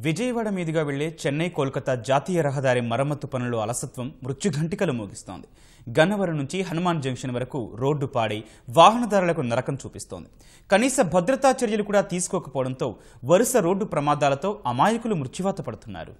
విజయవాడ మీదుగా వెళ్లే చెన్నై కోల్కతా జాతీయ రహదారి మరమ్మతు పనులు అలసత్వం మృత్యుఘంటికలు మోగిస్తోంది. గన్నవరం నుంచి హనుమాన్ జంక్షన్ వరకు రోడ్డు పాడై వాహనదారులకు నరకం చూపిస్తోంది. కనీస భద్రతా చర్యలు కూడా తీసుకోకపోవడంతో వరుస రోడ్డు ప్రమాదాలతో అమాయకులు మృత్యువాత పడుతున్నారు.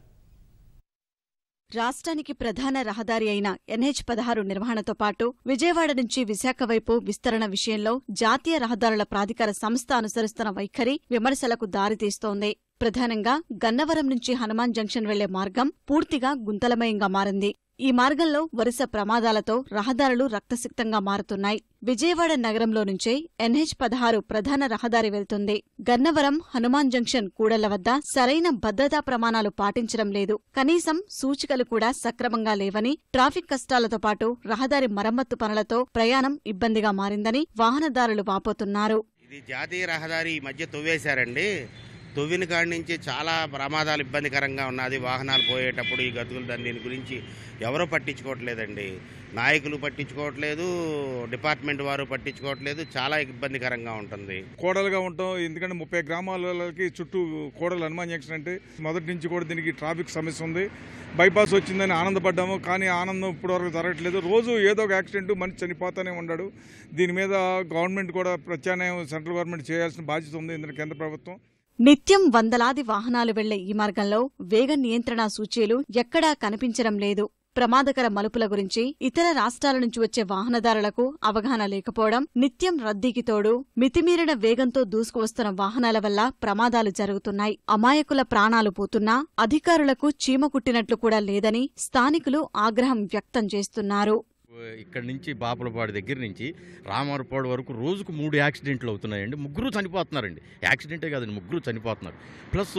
రాష్ట్రానికి ప్రధాన రహదారి అయిన NH-16 నిర్వహణతో పాటు విజయవాడ నుంచి విశాఖ వైపు విస్తరణ విషయంలో జాతీయ రహదారుల ప్రాధికార సంస్థ అనుసరిస్తున్న వైఖరి విమర్శలకు దారితీస్తోంది. ప్రధానంగా గన్నవరం నుంచి హనుమాన్ జంక్షన్ వెళ్లే మార్గం పూర్తిగా గుంతలమయంగా మారింది. ఈ మార్గంలో వరుస ప్రమాదాలతో రహదారులు రక్తసిక్తంగా మారుతున్నాయి. విజయవాడ నగరంలో నుంచే NH-16 ప్రధాన రహదారి వెళ్తుంది. గన్నవరం హనుమాన్ జంక్షన్ కూడళ్ల వద్ద సరైన భద్రతా ప్రమాణాలు పాటించడం లేదు. కనీసం సూచికలు కూడా సక్రమంగా లేవని, ట్రాఫిక్ కష్టాలతో పాటు రహదారి మరమ్మత్తు పనులతో ప్రయాణం ఇబ్బందిగా మారిందని వాహనదారులు వాపోతున్నారు. ఇది జాతీయ రహదారి ఈ మధ్య తవ్వేశారండి. తవ్విన కాడి నుంచి చాలా ప్రమాదాలు ఇబ్బందికరంగా ఉన్నది. వాహనాలు పోయేటప్పుడు ఈ గతుకులు దీని గురించి ఎవరో పట్టించుకోవట్లేదండి. నాయకులు పట్టించుకోవట్లేదు, డిపార్ట్మెంట్ వారు పట్టించుకోవట్లేదు. చాలా ఇబ్బందికరంగా ఉంటుంది. కోడలుగా ఉంటాం, ఎందుకంటే 30 గ్రామాలకి చుట్టూ కోడలు హనుమాన్ జంక్షన్ అంటే మొదటి నుంచి కూడా దీనికి ట్రాఫిక్ సమస్య ఉంది. బైపాస్ వచ్చిందని ఆనందపడ్డాము, కానీ ఆనందం ఇప్పటివరకు జరగట్లేదు. రోజు ఏదో ఒక యాక్సిడెంట్, మనిషి చనిపోతానే ఉన్నాడు. దీని మీద గవర్నమెంట్ కూడా ప్రత్యామ్నాయం సెంట్రల్ గవర్నమెంట్ చేయాల్సిన బాధ్యత ఉంది, ఎందుకంటే కేంద్ర ప్రభుత్వం. నిత్యం వందలాది వాహనాలు వెళ్లే ఈ మార్గంలో వేగ నియంత్రణ సూచీలు ఎక్కడా కనిపించడం లేదు. ప్రమాదకర మలుపుల గురించి ఇతర రాష్ట్రాల నుంచి వచ్చే వాహనదారులకు అవగాహన లేకపోవడం, నిత్యం రద్దీకి తోడు మితిమీరిన వేగంతో దూసుకువస్తున్న వాహనాల వల్ల ప్రమాదాలు జరుగుతున్నాయి. అమాయకుల ప్రాణాలు పోతున్నా అధికారులకు చీమ కుట్టినట్లు కూడా లేదని స్థానికులు ఆగ్రహం వ్యక్తం చేస్తున్నారు. ఇక్కడ నుంచి బాపులపాడు దగ్గర నుంచి రామారపాడు వరకు రోజుకు 3 యాక్సిడెంట్లు అవుతున్నాయండి. 3 చనిపోతున్నారండి. యాక్సిడెంటే కాదండి, 3 చనిపోతున్నారు. ప్లస్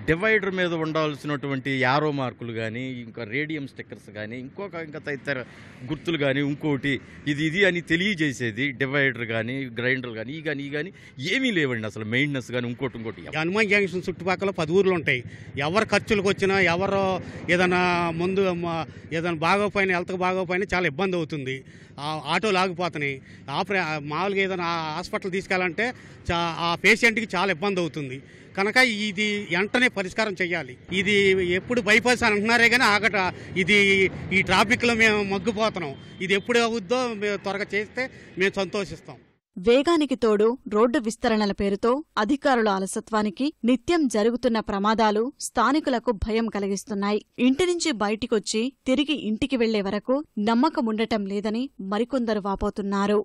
డివైడర్ మీద ఉండాల్సినటువంటి యారో మార్కులు కానీ, ఇంకా రేడియం స్టిక్కర్స్ కానీ, ఇంకా తదితర గుర్తులు కానీ, ఇంకోటి ఇది అని తెలియజేసేది డివైడర్ కానీ, గ్రైండర్ కానీ, ఈ కానీ ఏమీ లేవండి. అసలు మెయింటెనెన్స్ కానీ ఇంకోటి హనుమాన్ జంక్షన్ చుట్టుపక్కల 10 ఊర్లు ఉంటాయి. ఎవరు ఖర్చులకు వచ్చినా, ఎవరు ఏదైనా ముందు ఏదైనా బాగోపోయినా, హెల్త్కి బాగోపోయినా చాలా ఇబ్బంది అవుతుంది. ఆటోలు ఆగిపోతున్నాయి. మామూలుగా ఏదైనా హాస్పిటల్ తీసుకెళ్ళాలంటే ఆ పేషెంట్కి చాలా ఇబ్బంది అవుతుంది. కనుక ఇది వెంటనే పరిష్కారం చేయాలి. ఇది ఎప్పుడు బైపాస్ అని అంటున్నారే కానీ ఆగట. ఇది ఈ ట్రాఫిక్లో మేము మగ్గిపోతున్నాం. ఇది ఎప్పుడు అవుద్దో త్వరగా చేస్తే మేము సంతోషిస్తాం. వేగానికి తోడు రోడ్డు విస్తరణల పేరుతో అధికారుల అలసత్వానికి నిత్యం జరుగుతున్న ప్రమాదాలు స్థానికులకు భయం కలిగిస్తున్నాయి. ఇంటి నుంచి బయటికొచ్చి తిరిగి ఇంటికి వెళ్లే వరకు నమ్మకముండటం లేదని మరికొందరు వాపోతున్నారు.